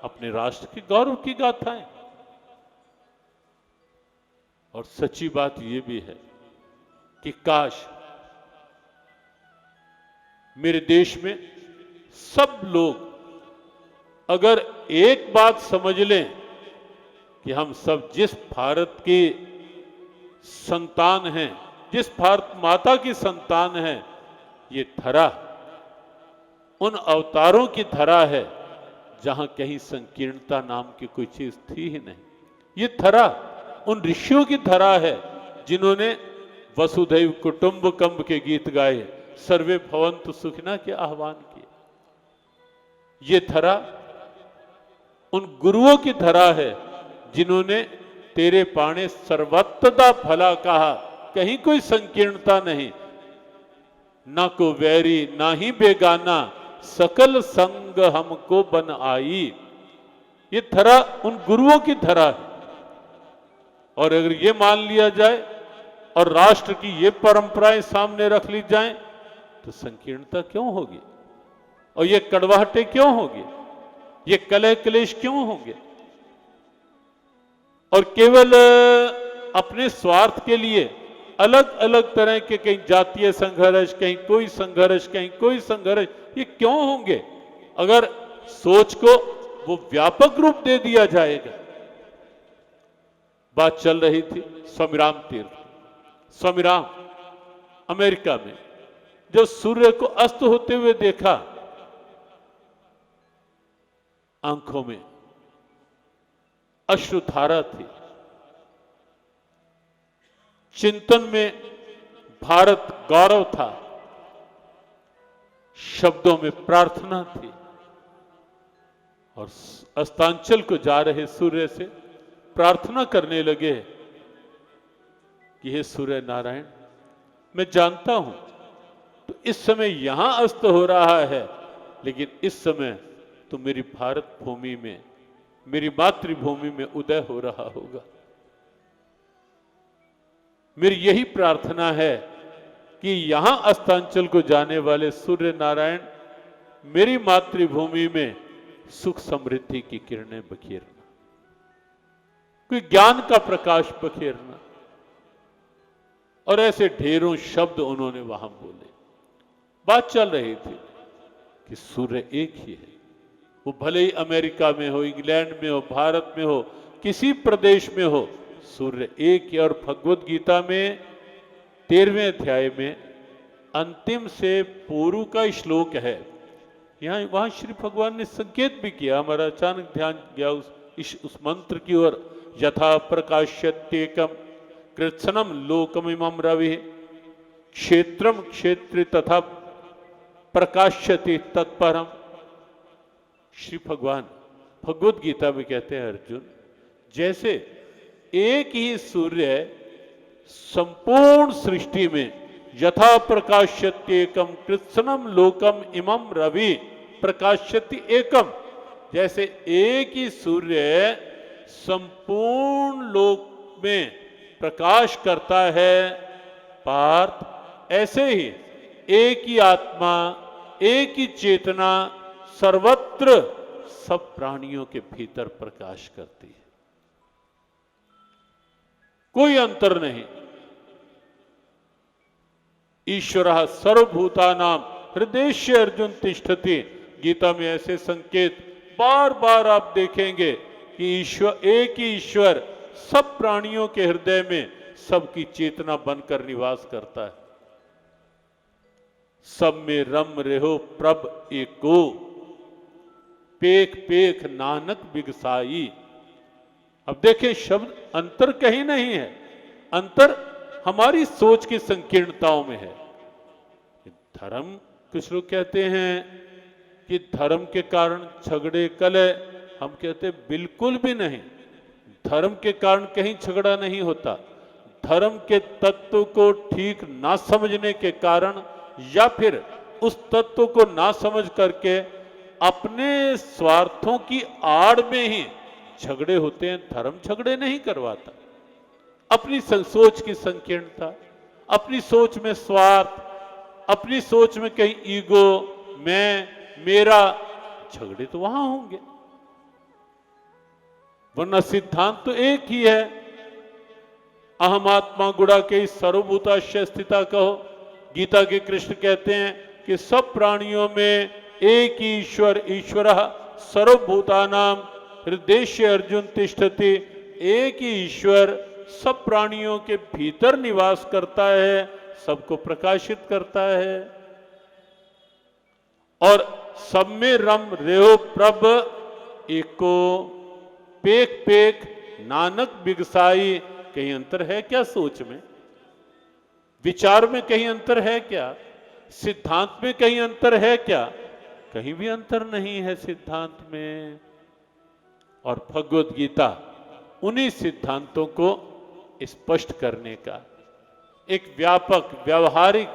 अपने राष्ट्र के गौरव की गाथाएं। और सच्ची बात यह भी है कि काश मेरे देश में सब लोग अगर एक बात समझ लें कि हम सब जिस भारत की संतान हैं, जिस भारत माता की संतान हैं, ये धरा उन अवतारों की धरा है जहां कहीं संकीर्णता नाम की कोई चीज थी ही नहीं। ये धरा उन ऋषियों की धरा है जिन्होंने वसुधैव कुटुंबकम के गीत गाए, सर्वे भवन्तु सुखिनः के आह्वान किए। ये धरा उन गुरुओं की धरा है जिन्होंने तेरे पाणे सर्वत्तदा भला कहा, कहीं कोई संकीर्णता नहीं, ना को वैरी ना ही बेगाना, सकल संग हमको बन आई। ये धरा उन गुरुओं की धरा है। और अगर ये मान लिया जाए और राष्ट्र की ये परंपराएं सामने रख ली जाएं तो संकीर्णता क्यों होगी और ये कड़वाहटें क्यों होगी? ये कलह क्लेश क्यों होंगे? और केवल अपने स्वार्थ के लिए अलग अलग तरह के, कहीं जातीय संघर्ष, कहीं कोई संघर्ष, कहीं कोई संघर्ष, ये क्यों होंगे? अगर सोच को वो व्यापक रूप दे दिया जाएगा। बात चल रही थी स्वामीराम तीर्थ, स्वामीराम अमेरिका में जो सूर्य को अस्त होते हुए देखा, आंखों में अश्रुधारा थी, चिंतन में भारत गौरव था, शब्दों में प्रार्थना थी, और अस्तांचल को जा रहे सूर्य से प्रार्थना करने लगे कि हे सूर्य नारायण, मैं जानता हूं तो इस समय यहां अस्त हो रहा है, लेकिन इस समय तो मेरी भारत भूमि में, मेरी मातृभूमि में उदय हो रहा होगा। मेरी यही प्रार्थना है कि यहां अस्तांचल को जाने वाले सूर्य नारायण मेरी मातृभूमि में सुख समृद्धि की किरणें बखेरना, कोई ज्ञान का प्रकाश बखेरना। और ऐसे ढेरों शब्द उन्होंने वहां बोले। बात चल रही थी कि सूर्य एक ही है, वो भले ही अमेरिका में हो, इंग्लैंड में हो, भारत में हो, किसी प्रदेश में हो, सूर्य एक ही। और भगवत गीता में 13वें अध्याय में अंतिम से पूर्व का श्लोक है। यहाँ वहां श्री भगवान ने संकेत भी किया, हमारा अचानक ध्यान गया उस मंत्र की ओर। यथा प्रकाश्यत्येकम कृत्स्नम लोकमिमं रवि क्षेत्रम क्षेत्र तथा प्रकाश्यति तत्परम। श्री भगवान भगवत गीता में कहते हैं, अर्जुन, जैसे एक ही सूर्य संपूर्ण सृष्टि में यथा प्रकाश्यत्येकम कृत्स्नम लोकम इमं रवि प्रकाश्यति एकम, जैसे एक ही सूर्य संपूर्ण लोक में प्रकाश करता है पार्थ, ऐसे ही एक ही आत्मा, एक ही चेतना सर्वत्र सब प्राणियों के भीतर प्रकाश करती है। कोई अंतर नहीं। ईश्वरः सर्वभूतानां हृदयस्य अर्जुन तिष्ठति। गीता में ऐसे संकेत बार बार आप देखेंगे कि ईश्वर, एक ही ईश्वर सब प्राणियों के हृदय में सबकी चेतना बनकर निवास करता है। सब में रम रहो प्रभ एको, पेख पेख नानक बिगसाई। अब देखें, शब्द अंतर कहीं नहीं है, अंतर हमारी सोच की संकीर्णताओं में है। धर्म, कुछ लोग कहते हैं कि धर्म के कारण झगड़े कलह, हम कहते हैं बिल्कुल भी नहीं। धर्म के कारण कहीं झगड़ा नहीं होता। धर्म के तत्व को ठीक ना समझने के कारण या फिर उस तत्व को ना समझ करके अपने स्वार्थों की आड़ में ही झगड़े होते हैं। धर्म झगड़े नहीं करवाता। अपनी सोच की संकीर्णता, अपनी सोच में स्वार्थ, अपनी सोच में कहीं ईगो, मैं, मेरा, झगड़े तो वहां होंगे, वरना सिद्धांत तो एक ही है। अहम आत्मा गुणा के सर्वभूताश्य स्थिता कहो। गीता के कृष्ण कहते हैं कि सब प्राणियों में एक ही ईश्वर, ईश्वरः सर्वभूतानां हृदयस्य अर्जुन तिष्ठति। एक ही ईश्वर सब प्राणियों के भीतर निवास करता है, सबको प्रकाशित करता है। और सब में रम रेहो प्रभ एको, पेख पेख नानक बिगसाई। कहीं अंतर है क्या सोच में? विचार में कहीं अंतर है क्या? सिद्धांत में कहीं अंतर है क्या? कहीं भी अंतर नहीं है सिद्धांत में। और भगवत गीता उन्हीं सिद्धांतों को स्पष्ट करने का, एक व्यापक व्यवहारिक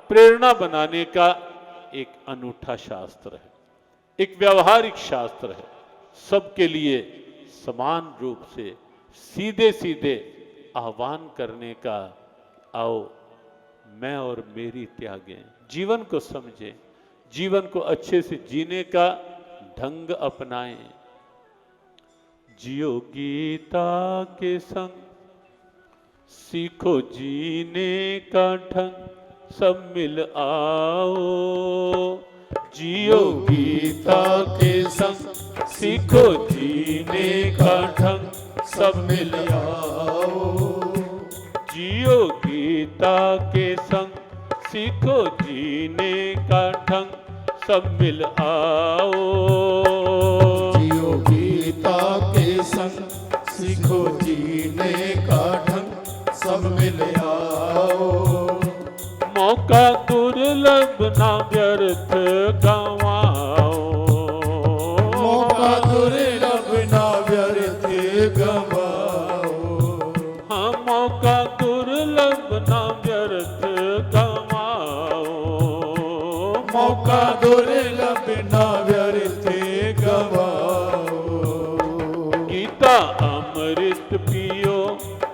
प्रेरणा बनाने का एक अनूठा शास्त्र है, एक व्यवहारिक शास्त्र है। सबके लिए समान रूप से सीधे सीधे आह्वान करने का, आओ मैं और मेरी त्यागें, जीवन को समझें, जीवन को अच्छे से जीने का ढंग अपनाएं। जियो गीता के संग, सीखो जीने का ढंग, सब मिल आओ। जियो गीता के संग, सीखो जीने का ढंग, सब मिल आओ। जियो गीता के संग, सीखो जीने का ढंग, सब मिल आओ। जियो गीता के संग, सीखो जीने का ढंग, सब मिल आओ। मौका दुर्लभ ना व्यर्थ गंवाओ। मौका दुर्लभ ना व्यर्थ गंवाओ। हाँ, मौका दुर्लभ ना व्यर्थ गंवाओ। मौका दुर्लभ ना व्यर्थ गंवाओ। गीता अमृत पियो,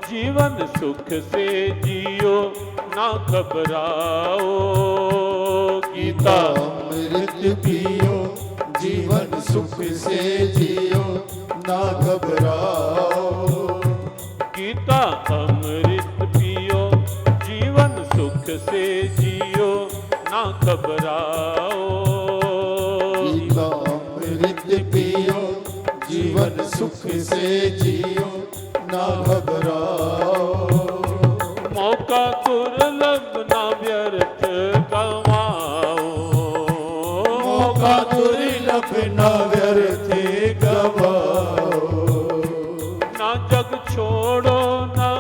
जीवन सुख से जियो, ना घबराओ। गीता अमृत पियो, जीवन सुख से जियो, ना घबराओ। गीता अमृत पियो, जीवन सुख से जियो, ना घबराओ। गीता अमृत पियो, जीवन सुख से जियो, ना घबराओ। मौका दुर्लभ ना व्यर्थ गंवाओ। मौका दुर्लभ ना व्यर्थ गंवाओ। ना जग छोड़ो ना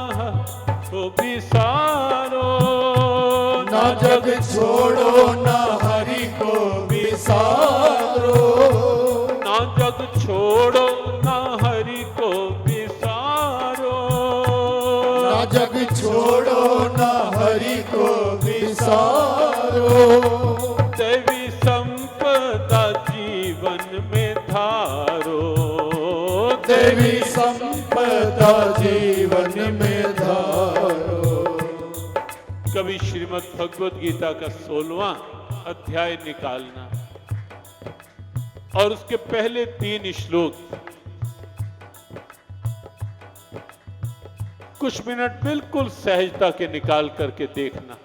तो बिसारो। ना जग छोड़ो, ना हरि को विसारो। ना जग छोड़ो, ना हरि को बिसारो। ना जग छोड़ो, ना हरि को विसारो। दैवी संपदा जीवन में धारो। देवी संपदा जीवन में धारो। कभी श्रीमद् भगवद गीता का 16वां अध्याय निकालना और उसके पहले 3 श्लोक कुछ मिनट बिल्कुल सहजता के निकाल करके देखना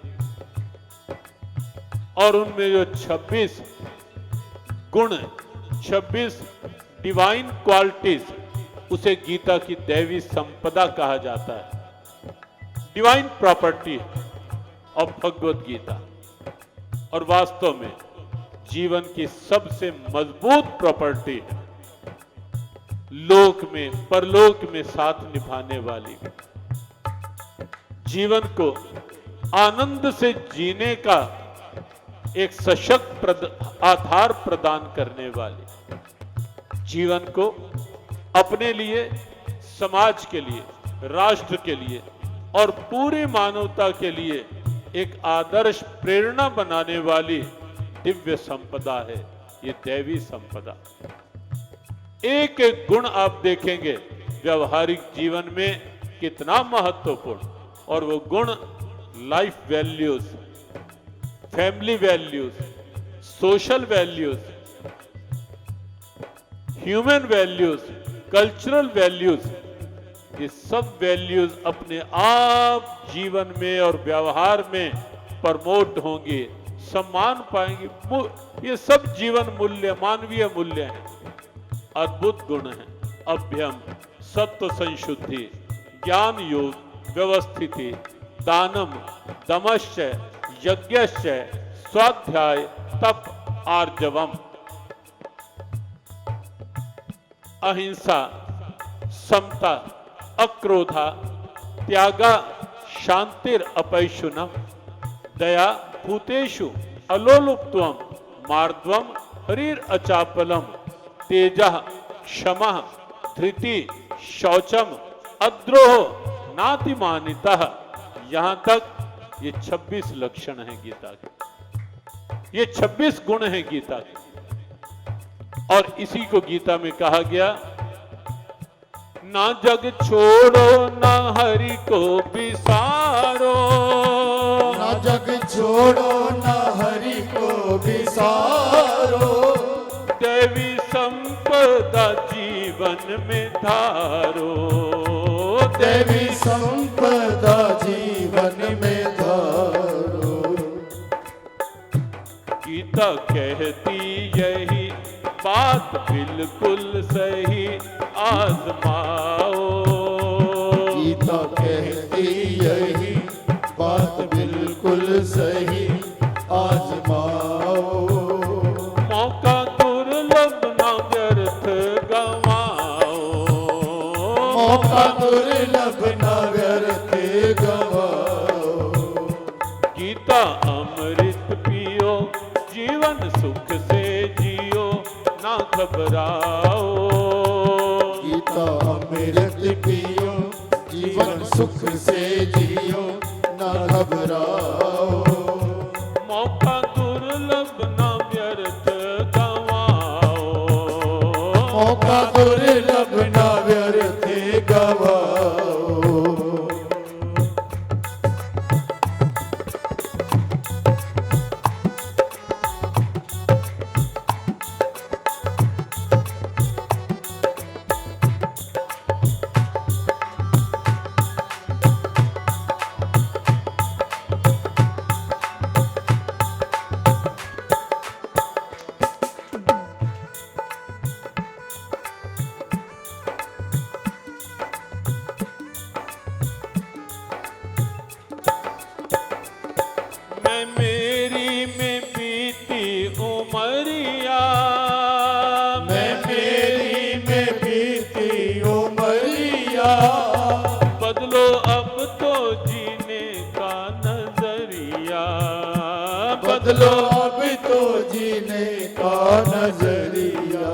और उनमें जो 26 गुण, 26 डिवाइन क्वालिटीज, उसे गीता की दैवी संपदा कहा जाता है। Divine property of Bhagavad Gita, और वास्तव में जीवन की सबसे मजबूत प्रॉपर्टी, लोक में परलोक में साथ निभाने वाली, जीवन को आनंद से जीने का एक सशक्त आधार प्रदान करने वाली, जीवन को अपने लिए, समाज के लिए, राष्ट्र के लिए और पूरी मानवता के लिए एक आदर्श प्रेरणा बनाने वाली दिव्य संपदा है ये दैवी संपदा। एक एक गुण आप देखेंगे व्यवहारिक जीवन में कितना महत्वपूर्ण, और वो गुण life values, family values, social values, human values, cultural values, ये सब वैल्यूज अपने आप जीवन में और व्यवहार में प्रमोट होंगे, सम्मान पाएंगे। ये सब जीवन मूल्य, मानवीय मूल्य हैं, अद्भुत गुण हैं। अभ्यम, सत्व संशुद्धि, ज्ञान योग, व्यवस्थिति, दानम, दमश्च, यज्ञश्च, स्वाध्याय, तप, आर्जवम, अहिंसा, समता, अक्रोधा, त्यागा, शांतिर अपैशुनम, दया, भूतेषु अलोलुप्त्वम, मार्द्वम, हरिर अचापलम, तेजः, क्षमः, धृति, शौचम, अद्रोह, नातिमानितः। यहां तक ये 26 लक्षण हैं गीता के, ये 26 गुण हैं गीता के, और इसी को गीता में कहा गया, ना जग छोड़ो ना हरि को बिसारो। ना जग छोड़ो, ना हरि को विसारो। दैवी संपदा जीवन में धारो, देवी संपदा जीवन में धारो। गीता कहती यही बात बिल्कुल सही आजमाओ, गीता कहती यही बात बिल्कुल सही आजमाओ। मौका दुर्लभ न व्यर्थ गवाओ, मौका दुर्लभ न व्यर्थ गवाओ। गीता अमृत पियो जीवन सुख से जियो ना घबराओ, गीता अमृत पियो जीवन सुख से जियो न घबराओ। मौका दुर्लभ न व्यर्थ गवाओ, मौका दुर्लभ न व्यर्थ गवाओ। मैं मेरी में बीती उमरिया, मैं मेरी में बीती उमरिया। बदलो अब तो जीने का नजरिया, बदलो अब तो जीने का नजरिया।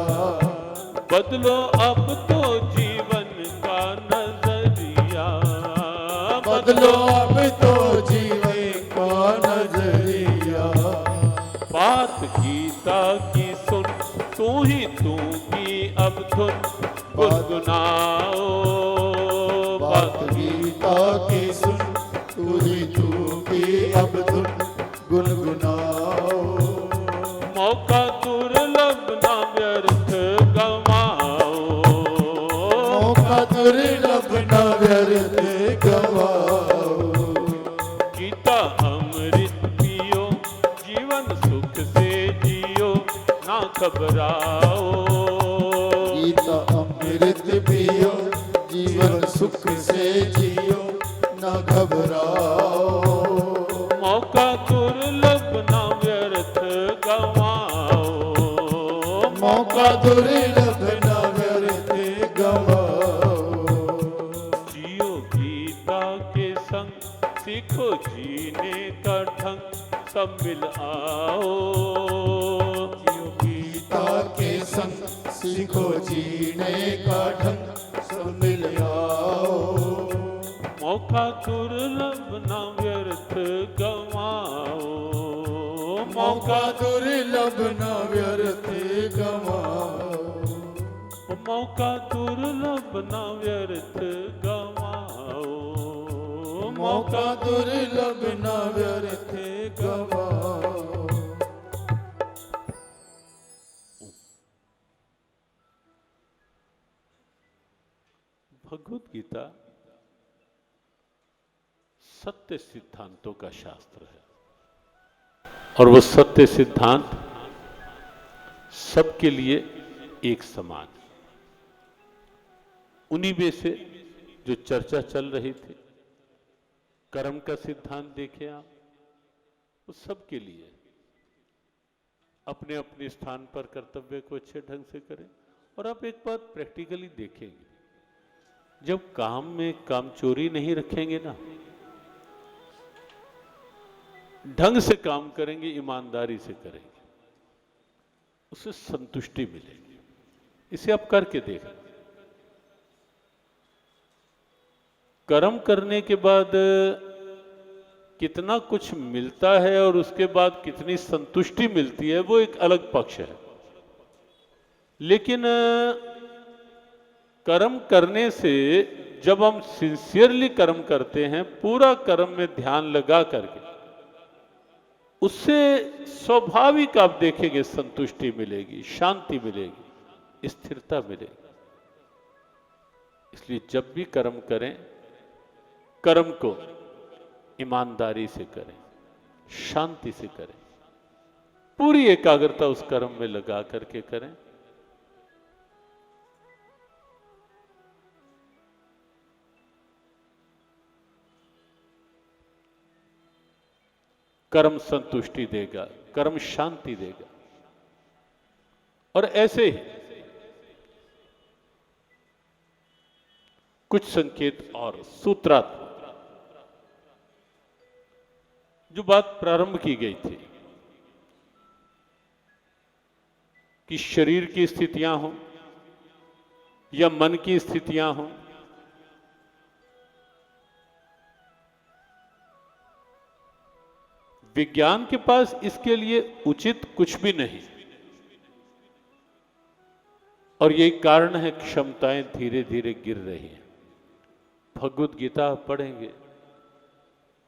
बदलो अब तो जीवन का नजरिया, बदलो अब तो जीवन का नजरिया। बात गीता की सुन तू ही तू की अब धुन गुनगुनाओ, बात गीता की सुन तू ही तू की अब धुन गुनगुनाओ। मौका दुर्लभ ना व्यर्थ गवाओ, मौका दुर्लभ न व्यर्थ गवाओ। गीता अमृत पियो जीवन सुख से जियो ना घबराओ, गीता अमृत पियो जीवन सुख से जियो न घबराओ। मौका दुर्लभ ना व्यर्थ गवाओ, मौका दुर्लभ न व्यर्थ गवाओ। जियो गीता के संग सीखो जीने का ढंग सब मिल आओ, जियो गीता के संग सीखो जीने का ढंग सब मिल आओ। मौका दुर्लभ ना व्यर्थ गवाओ, मौका दुर्लभ न व्यर्थ गवाओ। मौका दुर्लभ ना व्यर्थ गवाओ, मौका दुर्लभ न व्यर्थ गवाओ। भगवत गीता सत्य सिद्धांतों का शास्त्र है और वो सत्य सिद्धांत सबके लिए एक समान है। उन्हीं में से जो चर्चा चल रही थी, कर्म का सिद्धांत देखें आप, वो सबके लिए अपने अपने स्थान पर कर्तव्य को अच्छे ढंग से करें। और आप एक बात प्रैक्टिकली देखेंगे, जब काम में कामचोरी नहीं रखेंगे ना, ढंग से काम करेंगे, ईमानदारी से करेंगे, उससे संतुष्टि मिलेगी। इसे आप करके देखें। कर्म करने के बाद कितना कुछ मिलता है और उसके बाद कितनी संतुष्टि मिलती है, वो एक अलग पक्ष है। लेकिन कर्म करने से जब हम सिंसियरली कर्म करते हैं, पूरा कर्म में ध्यान लगा करके, उससे स्वाभाविक आप देखेंगे संतुष्टि मिलेगी, शांति मिलेगी, स्थिरता मिलेगी। इसलिए जब भी कर्म करें, कर्म को ईमानदारी से करें, शांति से करें, पूरी एकाग्रता उस कर्म में लगा करके करें। कर्म संतुष्टि देगा, कर्म शांति देगा। और ऐसे ही कुछ संकेत और सूत्रात्मक जो बात प्रारंभ की गई थी कि शरीर की स्थितियां हों या मन की स्थितियां हों, विज्ञान के पास इसके लिए उचित कुछ भी नहीं, और यही कारण है क्षमताएं धीरे धीरे गिर रही हैं। भगवत गीता पढ़ेंगे,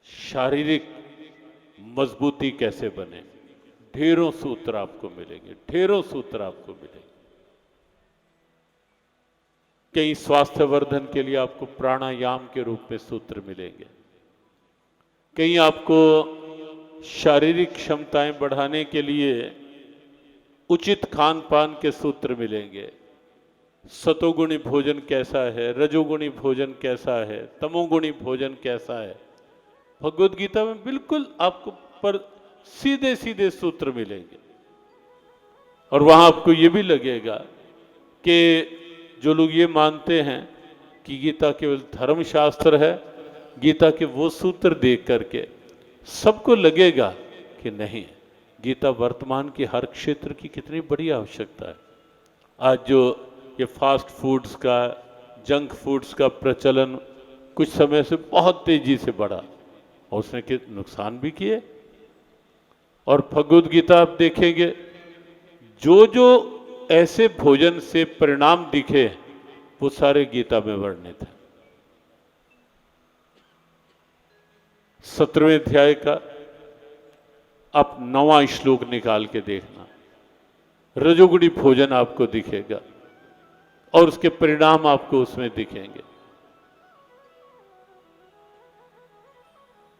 शारीरिक मजबूती कैसे बने, ढेरों सूत्र आपको मिलेंगे, ढेरों सूत्र आपको मिलेंगे। कई स्वास्थ्य वर्धन के लिए आपको प्राणायाम के रूप में सूत्र मिलेंगे, कहीं आपको शारीरिक क्षमताएं बढ़ाने के लिए उचित खान पान के सूत्र मिलेंगे। सतोगुणी भोजन कैसा है, रजोगुणी भोजन कैसा है, तमोगुणी भोजन कैसा है, भगवद गीता में बिल्कुल आपको पर सीधे सीधे सूत्र मिलेंगे। और वहां आपको ये भी लगेगा कि जो लोग ये मानते हैं कि गीता केवल धर्मशास्त्र है, गीता के वो सूत्र देख करके सबको लगेगा कि नहीं, गीता वर्तमान के हर क्षेत्र की कितनी बड़ी आवश्यकता है। आज जो ये फास्ट फूड्स का, जंक फूड्स का प्रचलन कुछ समय से बहुत तेजी से बढ़ा और उसने के नुकसान भी किए। और भगवद गीता आप देखेंगे, जो जो ऐसे भोजन से परिणाम दिखे वो सारे गीता में वर्णित है। 17वें अध्याय का आप 9वां श्लोक निकाल के देखना, रजोगुणी भोजन आपको दिखेगा और उसके परिणाम आपको उसमें दिखेंगे।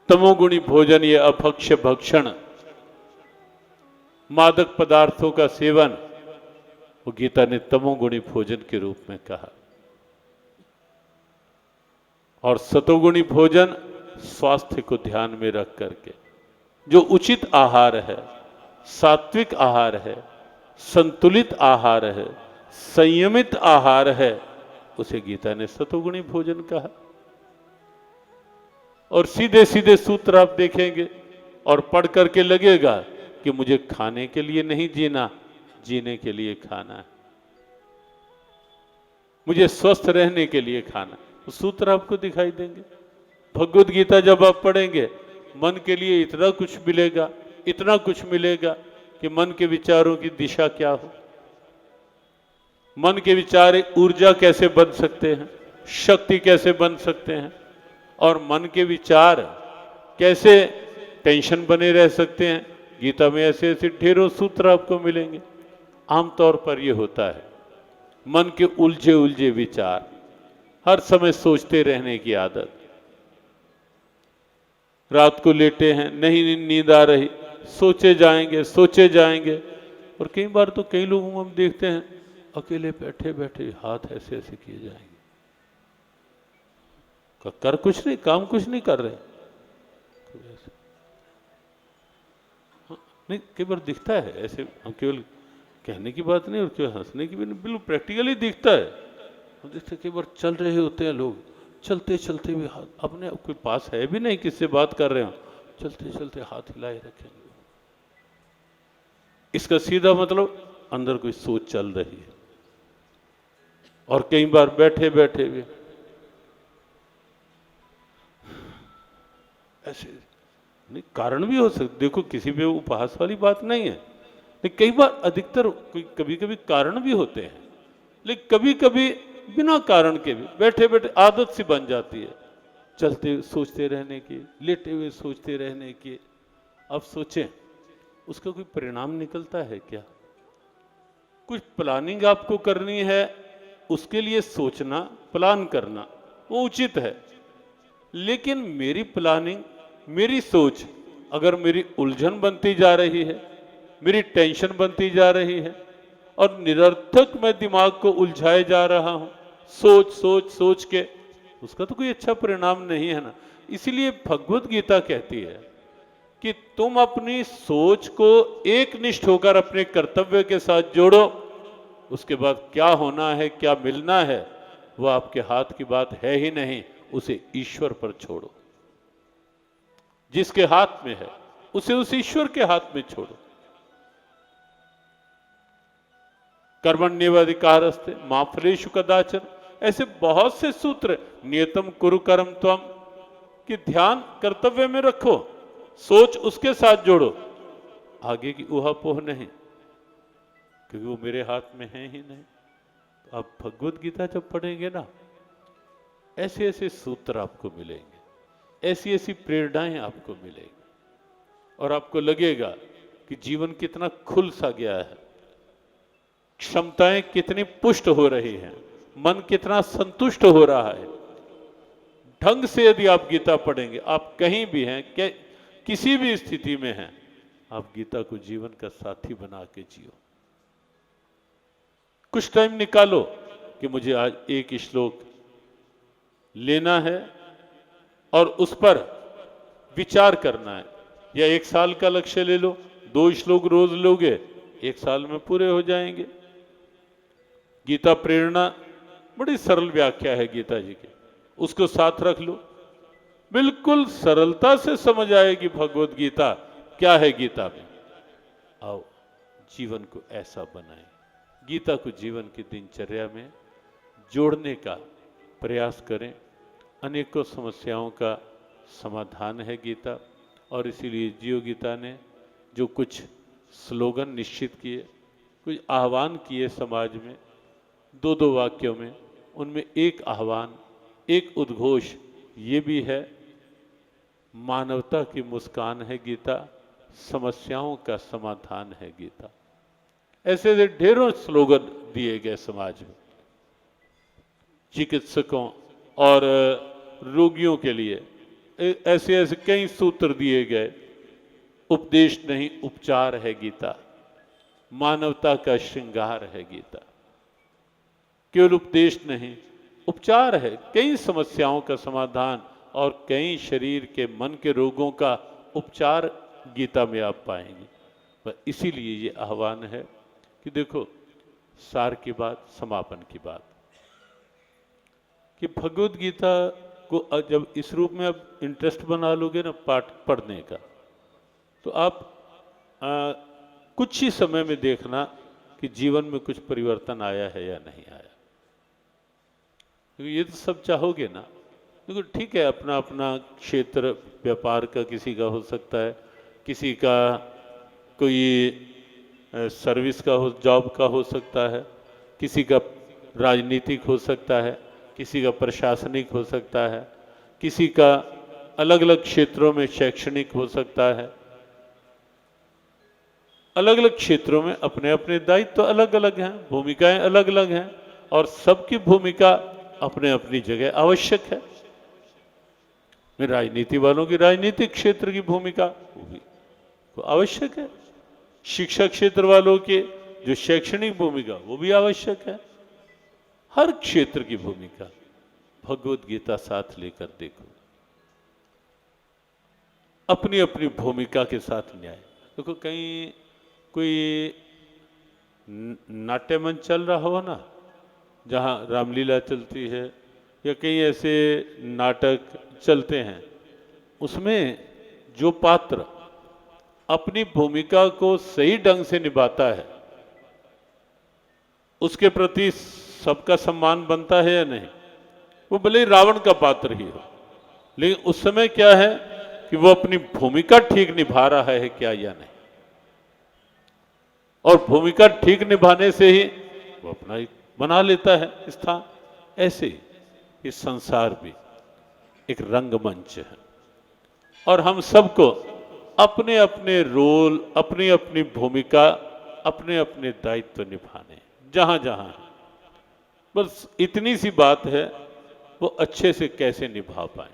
तमोगुणी भोजन, ये अभक्ष्य भक्षण, मादक पदार्थों का सेवन, वो गीता ने तमोगुणी भोजन के रूप में कहा। और सतोगुणी भोजन, स्वास्थ्य को ध्यान में रख करके जो उचित आहार है, सात्विक आहार है, संतुलित आहार है, संयमित आहार है, उसे गीता ने सतोगुणी भोजन कहा। और सीधे सीधे सूत्र आप देखेंगे और पढ़ करके लगेगा कि मुझे खाने के लिए नहीं जीना, जीने के लिए खाना है, मुझे स्वस्थ रहने के लिए खाना, वो सूत्र आपको दिखाई देंगे। भगवद गीता जब आप पढ़ेंगे, मन के लिए इतना कुछ मिलेगा, इतना कुछ मिलेगा कि मन के विचारों की दिशा क्या हो, मन के विचार ऊर्जा कैसे बन सकते हैं, शक्ति कैसे बन सकते हैं, और मन के विचार कैसे टेंशन बने रह सकते हैं। गीता में ऐसे ऐसे ढेरों सूत्र आपको मिलेंगे। आमतौर पर यह होता है, मन के उलझे उलझे विचार, हर समय सोचते रहने की आदत, रात को लेटे हैं, नहीं नींद आ रही, सोचे जाएंगे। और कई बार तो कई लोगों को हम देखते हैं अकेले बैठे बैठे हाथ ऐसे ऐसे किए जाएंगे, कर कुछ नहीं, काम कुछ नहीं कर रहे। नहीं, कई बार दिखता है ऐसे, हम केवल कहने की बात नहीं और केवल हंसने की भी नहीं, बिल्कुल प्रैक्टिकली दिखता है। हम देखते कई बार चल रहे होते हैं लोग, चलते चलते भी हाथ, अपने कोई पास है भी नहीं, किससे बात कर रहे हो, चलते चलते हाथ हिलाए रखेंगे। इसका सीधा मतलब अंदर कोई सोच चल रही है। और कई बार बैठे बैठे भी ऐसे, नहीं कारण भी हो सकते, देखो किसी पे उपहास वाली बात नहीं है, लेकिन कई बार, अधिकतर कभी कभी कारण भी होते हैं, लेकिन कभी कभी बिना कारण के भी बैठे बैठे आदत सी बन जाती है, चलते सोचते रहने की, लेटे हुए सोचते रहने की। अब सोचें, उसका कोई परिणाम निकलता है क्या? कुछ प्लानिंग आपको करनी है, उसके लिए सोचना, प्लान करना वो उचित है। लेकिन मेरी प्लानिंग, मेरी सोच अगर मेरी उलझन बनती जा रही है, मेरी टेंशन बनती जा रही है और निरर्थक मैं दिमाग को उलझाए जा रहा हूं, सोच सोच सोच के, उसका तो कोई अच्छा परिणाम नहीं है ना। इसीलिए भगवत गीता कहती है कि तुम अपनी सोच को एकनिष्ठ होकर अपने कर्तव्य के साथ जोड़ो, उसके बाद क्या होना है, क्या मिलना है, वो आपके हाथ की बात है ही नहीं, उसे ईश्वर पर छोड़ो। जिसके हाथ में है उसे उस ईश्वर के हाथ में छोड़ो। कर्मण्येवाधिकारस्ते मा फलेषु कदाचन, ऐसे बहुत से सूत्र, नियतम कुरु कर्म त्वम, कि ध्यान कर्तव्य में रखो, सोच उसके साथ जोड़ो, आगे की ऊहापोह नहीं, क्योंकि वो मेरे हाथ में है ही नहीं। तो आप भगवत गीता जब पढ़ेंगे ना, ऐसे ऐसे सूत्र आपको मिलेंगे, ऐसी ऐसी प्रेरणाएं आपको मिलेंगी और आपको लगेगा कि जीवन कितना खुल सा गया है, क्षमताएं कितनी पुष्ट हो रही हैं, मन कितना संतुष्ट हो रहा है। ढंग से यदि आप गीता पढ़ेंगे, आप कहीं भी हैं, किसी भी स्थिति में हैं, आप गीता को जीवन का साथी बना के जियो। कुछ टाइम निकालो कि मुझे आज एक श्लोक लेना है और उस पर विचार करना है, या 1 साल का लक्ष्य ले लो, 2 श्लोक रोज लोगे, 1 साल में पूरे हो जाएंगे। गीता प्रेरणा बड़ी सरल व्याख्या है गीता जी की, उसको साथ रख लो, बिल्कुल सरलता से समझ आएगी भगवत गीता क्या है गीता में। आओ जीवन को ऐसा बनाएं, गीता को जीवन की दिनचर्या में जोड़ने का प्रयास करें। अनेकों समस्याओं का समाधान है गीता, और इसीलिए जियो गीता ने जो कुछ स्लोगन निश्चित किए, कुछ आह्वान किए समाज में, 2-2 वाक्यों में, उनमें एक आह्वान, एक उद्घोष ये भी है, मानवता की मुस्कान है गीता, समस्याओं का समाधान है गीता। ऐसे ऐसे ढेरों स्लोगन दिए गए समाज में, चिकित्सकों और रोगियों के लिए ऐसे ऐसे कई सूत्र दिए गए। उपदेश नहीं उपचार है गीता, मानवता का श्रृंगार है गीता, केवल उपदेश नहीं उपचार है, कई समस्याओं का समाधान और कई शरीर के मन के रोगों का उपचार गीता में आप पाएंगे। पर इसीलिए ये आह्वान है कि देखो, सार की बात, समापन की बात, कि भगवत गीता को जब इस रूप में आप इंटरेस्ट बना लोगे ना पाठ पढ़ने का, तो आप कुछ ही समय में देखना कि जीवन में कुछ परिवर्तन आया है या नहीं आया। क्योंकि ये तो सब चाहोगे ना। देखो ठीक है, अपना अपना क्षेत्र व्यापार का किसी का हो सकता है, किसी का कोई सर्विस का हो, जॉब का हो सकता है, किसी का राजनीतिक हो सकता है, किसी का प्रशासनिक हो सकता है, किसी का अलग अलग क्षेत्रों में शैक्षणिक हो सकता है। अलग अलग क्षेत्रों में अपने अपने दायित्व तो अलग अलग हैं, भूमिकाएं अलग अलग हैं, और सबकी भूमिका अपने अपनी जगह आवश्यक है। राजनीति वालों की राजनीतिक क्षेत्र की भूमिका वो भी तो आवश्यक है, शिक्षा क्षेत्र वालों के जो शैक्षणिक भूमिका वो भी आवश्यक है। हर क्षेत्र की भूमिका भगवत गीता साथ लेकर देखो, अपनी अपनी भूमिका के साथ न्याय। देखो कहीं कोई नाट्य मंच चल रहा हो ना, जहाँ रामलीला चलती है या कई ऐसे नाटक चलते हैं, उसमें जो पात्र अपनी भूमिका को सही ढंग से निभाता है, उसके प्रति सबका सम्मान बनता है या नहीं। वो भले ही रावण का पात्र ही हो, लेकिन उस समय क्या है कि वो अपनी भूमिका ठीक निभा रहा है क्या या नहीं, और भूमिका ठीक निभाने से ही वो अपना एक बना लेता है स्थान। ऐसे इस संसार भी एक रंगमंच है, और हम सबको अपने अपने रोल, अपनी अपनी भूमिका, अपने अपने दायित्व निभाने हैं। जहां जहां है। बस इतनी सी बात है, वो अच्छे से कैसे निभा पाए।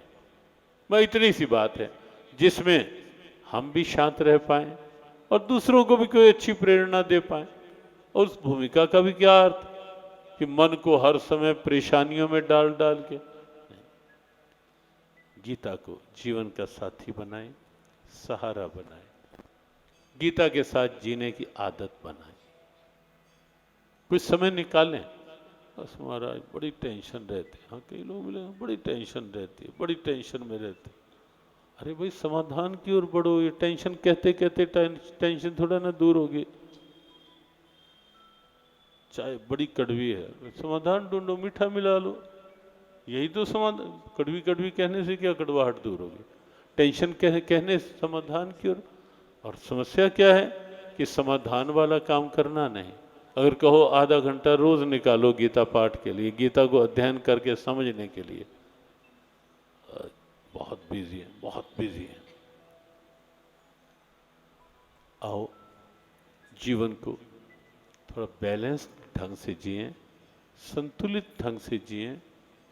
मैं इतनी सी बात है जिसमें हम भी शांत रह पाए और दूसरों को भी कोई अच्छी प्रेरणा दे पाए। और उस भूमिका का भी क्या अर्थ कि मन को हर समय परेशानियों में डाल डाल के। गीता को जीवन का साथी बनाएं, सहारा बनाएं, गीता के साथ जीने की आदत बनाएं। कुछ समय निकालें। बस महाराज बड़ी टेंशन रहती है, हाँ कई लोग मिले बड़ी टेंशन रहती है, बड़ी टेंशन में रहते। अरे भाई समाधान की ओर बढ़ो, ये टेंशन कहते कहते टेंशन थोड़ा ना दूर होगी। चाय बड़ी कड़वी है, समाधान ढूंढो, मीठा मिला लो, यही तो समाधान। कड़वी कड़वी कहने से क्या कड़वाहट दूर होगी? टेंशन कहने समाधान की ओर। और समस्या क्या है कि समाधान वाला काम करना नहीं। अगर कहो आधा घंटा रोज निकालो गीता पाठ के लिए, गीता को अध्ययन करके समझने के लिए, बहुत बिजी है, बहुत बिजी है। आओ जीवन को थोड़ा बैलेंस ढंग से जिएं, संतुलित ढंग से जिएं,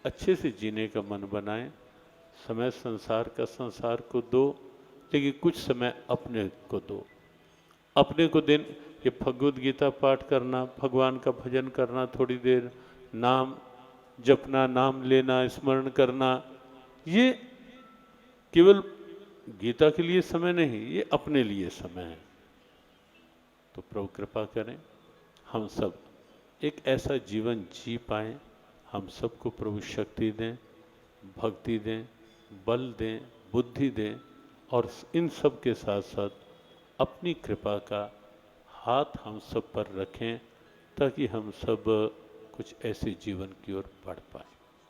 अच्छे से जीने का मन बनाएं। समय संसार का संसार को दो, लेकिन कुछ समय अपने को दो। अपने को दिन ये भगवद गीता पाठ करना, भगवान का भजन करना, थोड़ी देर नाम जपना, नाम लेना, स्मरण करना, ये केवल गीता के लिए समय नहीं, ये अपने लिए समय है। तो प्रभु कृपा करें हम सब एक ऐसा जीवन जी पाएं, हम सबको प्रभु शक्ति दें, भक्ति दें, बल दें, बुद्धि दें, और इन सब के साथ साथ अपनी कृपा का हाथ हम सब पर रखें, ताकि हम सब कुछ ऐसे जीवन की ओर बढ़ पाएं।